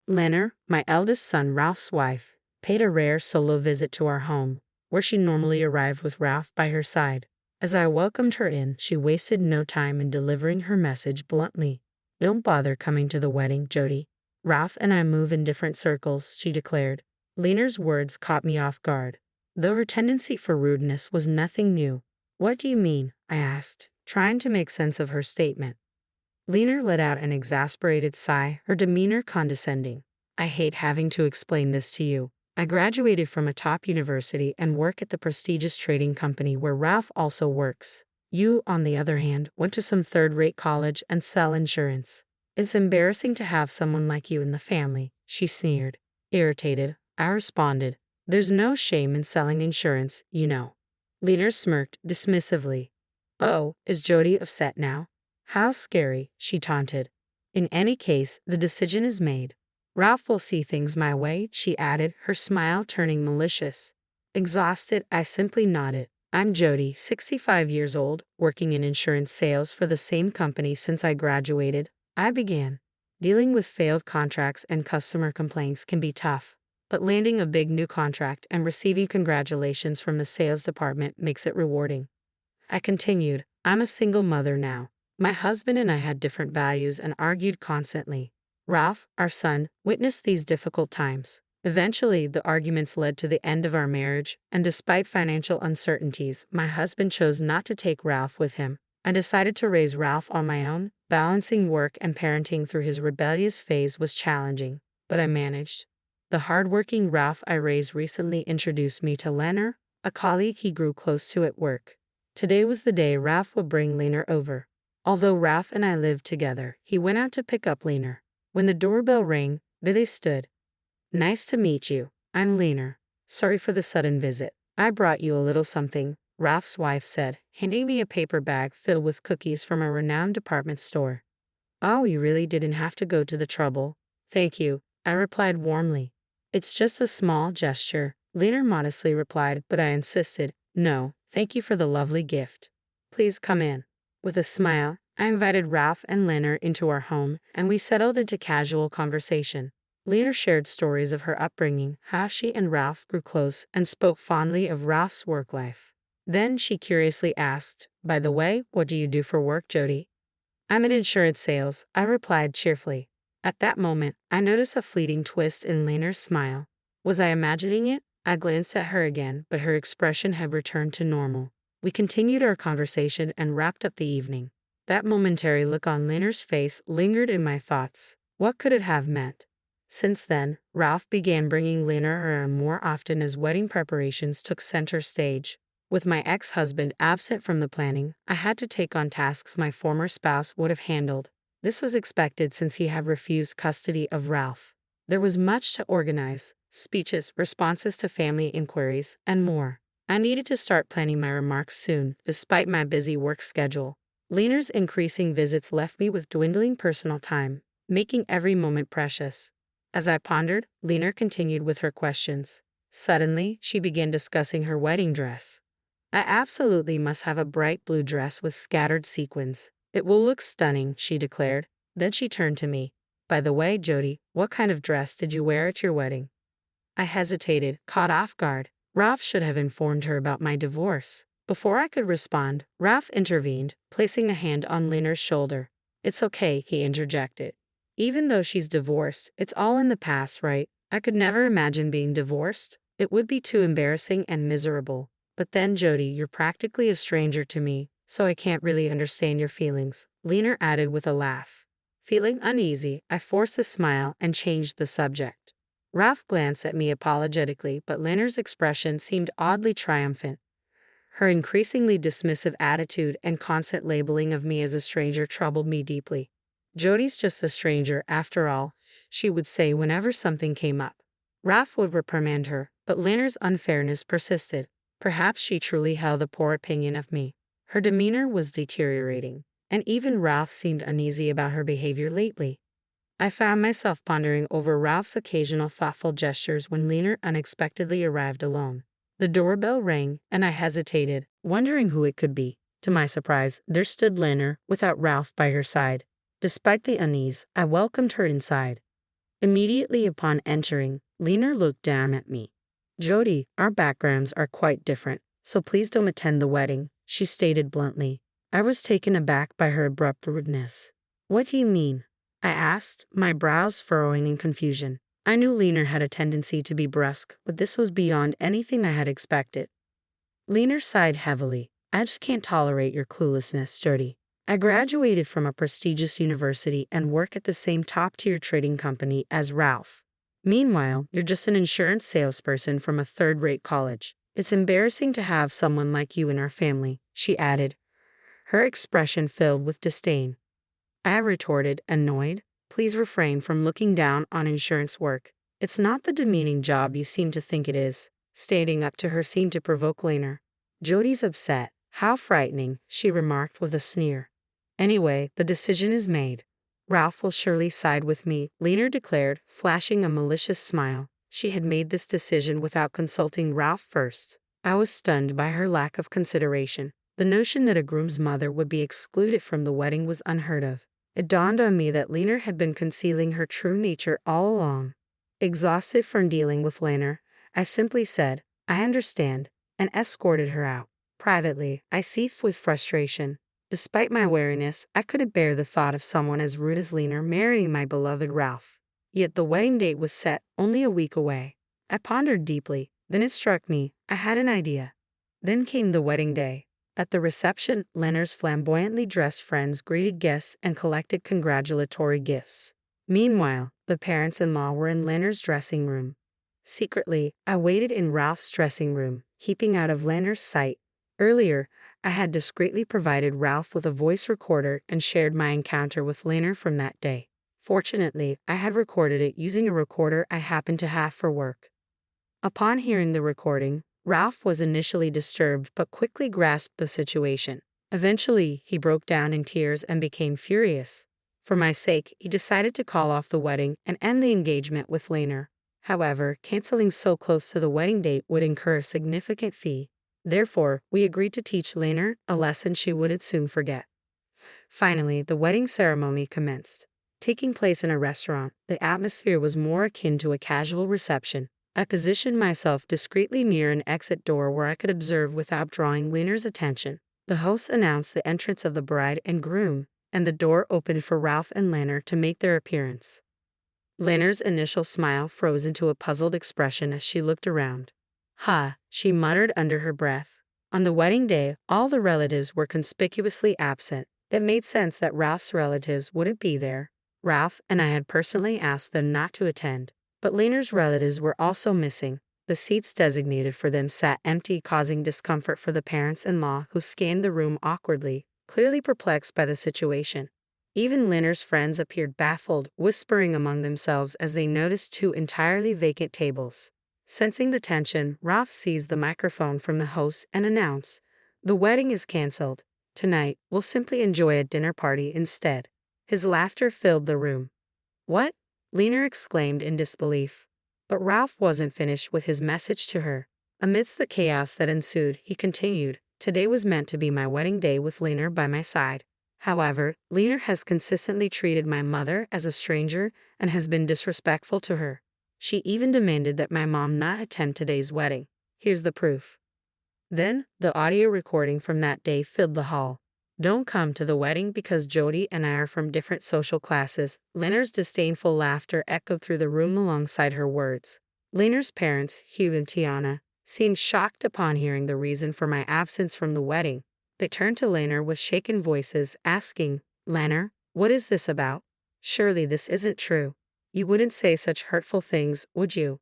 Lenor, my eldest son Ralph's wife, paid a rare solo visit to our home, where she normally arrived with Ralph by her side. As I welcomed her in, she wasted no time in delivering her message bluntly. "Don't bother coming to the wedding, Jody. Ralph and I move in different circles," she declared. Lenor's words caught me off guard, though her tendency for rudeness was nothing new. "What do you mean?" I asked, trying to make sense of her statement. Lenor let out an exasperated sigh, her demeanor condescending. "I hate having to explain this to you. I graduated from a top university and work at the prestigious trading company where Ralph also works. You, on the other hand, went to some third-rate college and sell insurance. It's embarrassing to have someone like you in the family," she sneered. Irritated, I responded, "There's no shame in selling insurance, you know." Lenor smirked dismissively. "Oh, is Jody upset now? How scary," she taunted. "In any case, the decision is made. Ralph will see things my way," she added, her smile turning malicious. Exhausted, I simply nodded. "I'm Jody, 65 years old, working in insurance sales for the same company since I graduated," I began. Dealing with failed contracts and customer complaints can be tough, but landing a big new contract and receiving congratulations from the sales department makes it rewarding. I continued, "I'm a single mother now. My husband and I had different values and argued constantly. Ralph, our son, witnessed these difficult times. Eventually, the arguments led to the end of our marriage, and despite financial uncertainties, my husband chose not to take Ralph with him. I decided to raise Ralph on my own. Balancing work and parenting through his rebellious phase was challenging, but I managed. The hardworking Ralph I raised recently introduced me to Lenor, a colleague he grew close to at work. Today was the day Ralph would bring Lenor over. Although Ralph and I lived together, he went out to pick up Lenor. When the doorbell rang, there they stood. "Nice to meet you. I'm Lenor. Sorry for the sudden visit. I brought you a little something," Ralph's wife said, handing me a paper bag filled with cookies from a renowned department store. "Oh, you really didn't have to go to the trouble." "Thank you," I replied warmly. "It's just a small gesture," Lenor modestly replied, but I insisted, "No, thank you for the lovely gift. Please come in." With a smile, I invited Ralph and Lenor into our home, and we settled into casual conversation. Lenor shared stories of her upbringing, how she and Ralph grew close, and spoke fondly of Ralph's work life. Then she curiously asked, "By the way, what do you do for work, Jody?" "I'm in insurance sales," I replied cheerfully. At that moment, I noticed a fleeting twist in Lenor's smile. Was I imagining it? I glanced at her again, but her expression had returned to normal. We continued our conversation and wrapped up the evening. That momentary look on Lenor's face lingered in my thoughts. What could it have meant? Since then, Ralph began bringing Lenor around more often as wedding preparations took center stage. With my ex-husband absent from the planning, I had to take on tasks my former spouse would have handled. This was expected since he had refused custody of Ralph. There was much to organize: speeches, responses to family inquiries, and more. I needed to start planning my remarks soon, despite my busy work schedule. Lenor's increasing visits left me with dwindling personal time, making every moment precious. As I pondered, Lenor continued with her questions. Suddenly, she began discussing her wedding dress. "I absolutely must have a bright blue dress with scattered sequins. It will look stunning," she declared. Then she turned to me. "By the way, Jody, what kind of dress did you wear at your wedding?" I hesitated, caught off guard. Ralph should have informed her about my divorce. Before I could respond, Ralph intervened, placing a hand on Lenor's shoulder. "It's okay," he interjected. "Even though she's divorced, it's all in the past, right? I could never imagine being divorced. It would be too embarrassing and miserable. But then, Jody, you're practically a stranger to me, so I can't really understand your feelings," Lenor added with a laugh. Feeling uneasy, I forced a smile and changed the subject. Ralph glanced at me apologetically, but Lenor's expression seemed oddly triumphant. Her increasingly dismissive attitude and constant labeling of me as a stranger troubled me deeply. "Jody's just a stranger, after all," she would say whenever something came up. Ralph would reprimand her, but Lenor's unfairness persisted. Perhaps she truly held a poor opinion of me. Her demeanor was deteriorating, and even Ralph seemed uneasy about her behavior lately. I found myself pondering over Ralph's occasional thoughtful gestures when Lenor unexpectedly arrived alone. The doorbell rang, and I hesitated, wondering who it could be. To my surprise, there stood Lenor, without Ralph by her side. Despite the unease, I welcomed her inside. Immediately upon entering, Lenor looked down at me. "Jody, our backgrounds are quite different, so please don't attend the wedding," she stated bluntly. I was taken aback by her abrupt rudeness. "What do you mean?" I asked, my brows furrowing in confusion. I knew Lenor had a tendency to be brusque, but this was beyond anything I had expected. Lenor sighed heavily. "I just can't tolerate your cluelessness, Jody. I graduated from a prestigious university and work at the same top-tier trading company as Ralph. Meanwhile, you're just an insurance salesperson from a third-rate college. It's embarrassing to have someone like you in our family," she added, her expression filled with disdain. I retorted, annoyed. "Please refrain from looking down on insurance work. It's not the demeaning job you seem to think it is." Standing up to her seemed to provoke Lenor. "Jody's upset. How frightening," she remarked with a sneer. "Anyway, the decision is made. Ralph will surely side with me," Lenor declared, flashing a malicious smile. She had made this decision without consulting Ralph first. I was stunned by her lack of consideration. The notion that a groom's mother would be excluded from the wedding was unheard of. It dawned on me that Lenor had been concealing her true nature all along. Exhausted from dealing with Lenor, I simply said, "I understand," and escorted her out. Privately, I seethed with frustration. Despite my wariness, I couldn't bear the thought of someone as rude as Lenor marrying my beloved Ralph. Yet the wedding date was set only a week away. I pondered deeply. Then it struck me, I had an idea. Then came the wedding day. At the reception, Lenor's flamboyantly dressed friends greeted guests and collected congratulatory gifts. Meanwhile, the parents-in-law were in Lenor's dressing room. Secretly, I waited in Ralph's dressing room, keeping out of Lenor's sight. Earlier, I had discreetly provided Ralph with a voice recorder and shared my encounter with Lenor from that day. Fortunately, I had recorded it using a recorder I happened to have for work. Upon hearing the recording, Ralph was initially disturbed but quickly grasped the situation. Eventually, he broke down in tears and became furious. For my sake, he decided to call off the wedding and end the engagement with Lenor. However, canceling so close to the wedding date would incur a significant fee. Therefore, we agreed to teach Lenor a lesson she would soon forget. Finally, the wedding ceremony commenced. Taking place in a restaurant, the atmosphere was more akin to a casual reception. I positioned myself discreetly near an exit door where I could observe without drawing Lenor's attention. The host announced the entrance of the bride and groom, and the door opened for Ralph and Lenor to make their appearance. Lenor's initial smile froze into a puzzled expression as she looked around. "Ha," she muttered under her breath. On the wedding day, all the relatives were conspicuously absent. It made sense that Ralph's relatives wouldn't be there. Ralph and I had personally asked them not to attend. But Lenor's relatives were also missing. The seats designated for them sat empty, causing discomfort for the parents-in-law who scanned the room awkwardly, clearly perplexed by the situation. Even Lenor's friends appeared baffled, whispering among themselves as they noticed two entirely vacant tables. Sensing the tension, Ralph seized the microphone from the host and announced, "The wedding is canceled. Tonight, we'll simply enjoy a dinner party instead." His laughter filled the room. "What?" Lenor exclaimed in disbelief. But Ralph wasn't finished with his message to her. Amidst the chaos that ensued, he continued, "Today was meant to be my wedding day with Lenor by my side. However, Lenor has consistently treated my mother as a stranger and has been disrespectful to her. She even demanded that my mom not attend today's wedding. Here's the proof." Then, the audio recording from that day filled the hall. "Don't come to the wedding because Jody and I are from different social classes." Lenor's disdainful laughter echoed through the room alongside her words. Lenor's parents, Hugh and Tiana, seemed shocked upon hearing the reason for my absence from the wedding. They turned to Lenor with shaken voices, asking, "Lenor, what is this about? Surely this isn't true. You wouldn't say such hurtful things, would you?"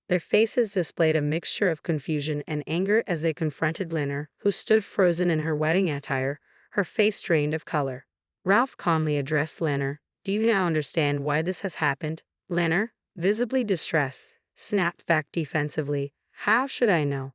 Their faces displayed a mixture of confusion and anger as they confronted Lenor, who stood frozen in her wedding attire, her face drained of color. Ralph calmly addressed Lenor. "Do you now understand why this has happened?" Lenor, visibly distressed, snapped back defensively, "How should I know?"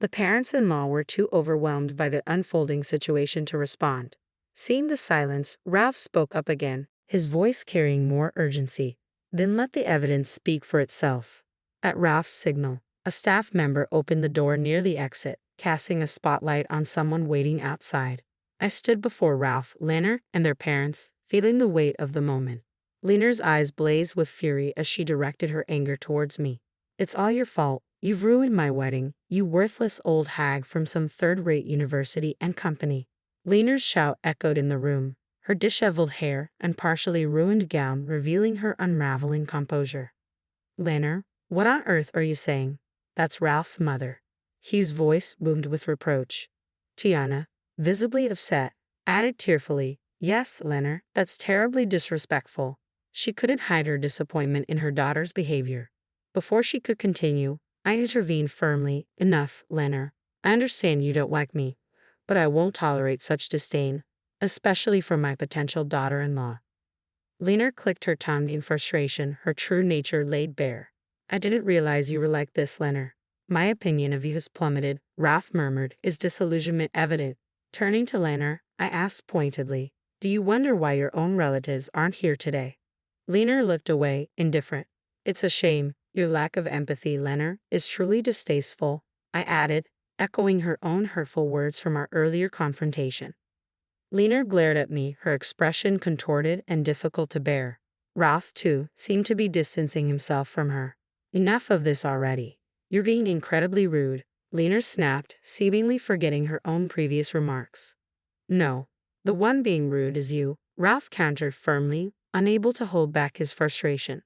The parents-in-law were too overwhelmed by the unfolding situation to respond. Seeing the silence, Ralph spoke up again, his voice carrying more urgency. "Then let the evidence speak for itself." At Ralph's signal, a staff member opened the door near the exit, casting a spotlight on someone waiting outside. I stood before Ralph, Lenor, and their parents, feeling the weight of the moment. Lenor's eyes blazed with fury as she directed her anger towards me. It's all your fault. You've ruined my wedding, you worthless old hag from some third-rate university and company. Lenor's shout echoed in the room, her disheveled hair and partially ruined gown revealing her unraveling composure. Lenor, what on earth are you saying? That's Ralph's mother. Hugh's voice boomed with reproach. Tiana, visibly upset, added tearfully, yes, Lenor, that's terribly disrespectful. She couldn't hide her disappointment in her daughter's behavior. Before she could continue, I intervened firmly. Enough, Lenor. I understand you don't like me, but I won't tolerate such disdain, especially from my potential daughter-in-law. Lenor clicked her tongue in frustration, her true nature laid bare. I didn't realize you were like this, Lenor. My opinion of you has plummeted, Ralph murmured, his disillusionment evident. Turning to Lenor, I asked pointedly, do you wonder why your own relatives aren't here today? Lenor looked away, indifferent. It's a shame. Your lack of empathy, Lenor, is truly distasteful, I added, echoing her own hurtful words from our earlier confrontation. Lenor glared at me, her expression contorted and difficult to bear. Ralph, too, seemed to be distancing himself from her. Enough of this already. You're being incredibly rude, Lenor snapped, seemingly forgetting her own previous remarks. No, the one being rude is you, Ralph countered firmly, unable to hold back his frustration.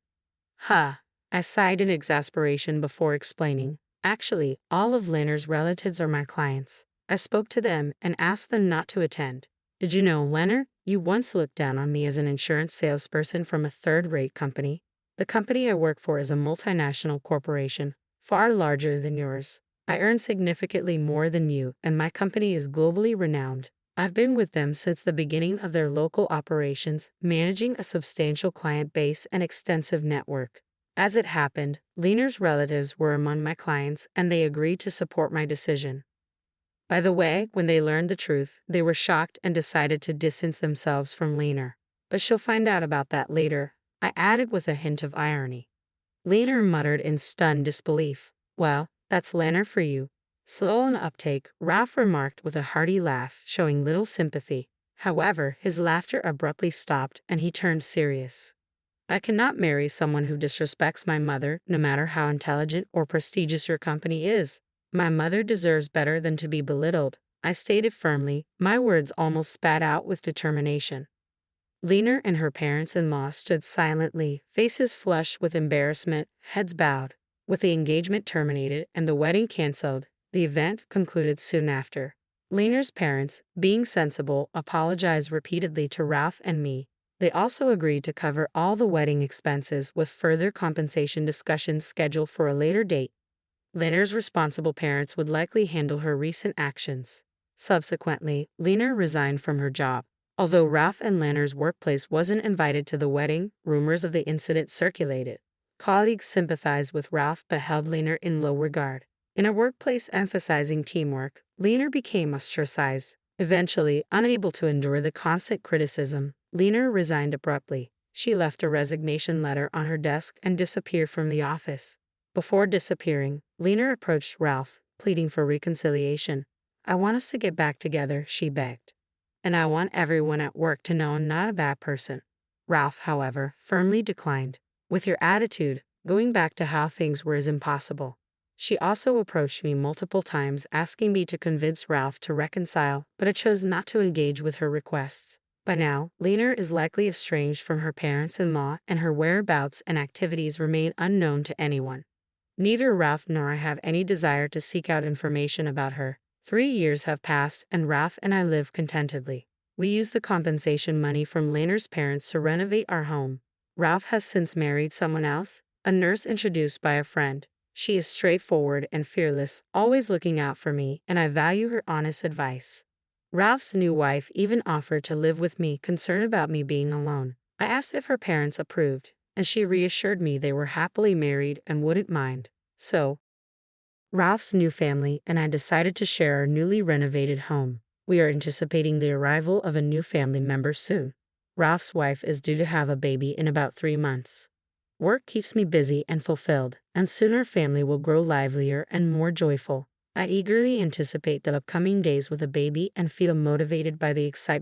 Ha! I sighed in exasperation before explaining. Actually, all of Lenor's relatives are my clients. I spoke to them and asked them not to attend. Did you know, Lenor, you once looked down on me as an insurance salesperson from a third-rate company? The company I work for is a multinational corporation, far larger than yours. I earn significantly more than you, and my company is globally renowned. I've been with them since the beginning of their local operations, managing a substantial client base and extensive network. As it happened, Lenor's relatives were among my clients and they agreed to support my decision. By the way, when they learned the truth, they were shocked and decided to distance themselves from Lenor. But she'll find out about that later, I added with a hint of irony. Lenor muttered in stunned disbelief. Well, that's Lenor for you. Slow on uptake, Ralph remarked with a hearty laugh, showing little sympathy. However, his laughter abruptly stopped and he turned serious. I cannot marry someone who disrespects my mother, no matter how intelligent or prestigious your company is. My mother deserves better than to be belittled, I stated firmly, my words almost spat out with determination. Lenor and her parents-in-law stood silently, faces flushed with embarrassment, heads bowed. With the engagement terminated and the wedding canceled, the event concluded soon after. Lenor's parents, being sensible, apologized repeatedly to Ralph and me. They also agreed to cover all the wedding expenses with further compensation discussions scheduled for a later date. Lenor's responsible parents would likely handle her recent actions. Subsequently, Lenor resigned from her job. Although Ralph and Lenor's workplace wasn't invited to the wedding, rumors of the incident circulated. Colleagues sympathized with Ralph but held Lenor in low regard. In a workplace emphasizing teamwork, Lenor became ostracized. Eventually, unable to endure the constant criticism, Lenor resigned abruptly. She left a resignation letter on her desk and disappeared from the office. Before disappearing, Lenor approached Ralph, pleading for reconciliation. I want us to get back together, she begged. And I want everyone at work to know I'm not a bad person. Ralph, however, firmly declined. With your attitude, going back to how things were is impossible. She also approached me multiple times asking me to convince Ralph to reconcile, but I chose not to engage with her requests. By now, Lenor is likely estranged from her parents-in-law and her whereabouts and activities remain unknown to anyone. Neither Ralph nor I have any desire to seek out information about her. 3 years have passed and Ralph and I live contentedly. We use the compensation money from Lenor's parents to renovate our home. Ralph has since married someone else, a nurse introduced by a friend. She is straightforward and fearless, always looking out for me, and I value her honest advice. Ralph's new wife even offered to live with me, concerned about me being alone. I asked if her parents approved, and she reassured me they were happily married and wouldn't mind. So, Ralph's new family and I decided to share our newly renovated home. We are anticipating the arrival of a new family member soon. Ralph's wife is due to have a baby in about 3 months. Work keeps me busy and fulfilled, and soon our family will grow livelier and more joyful. I eagerly anticipate the upcoming days with a baby and feel motivated by the excitement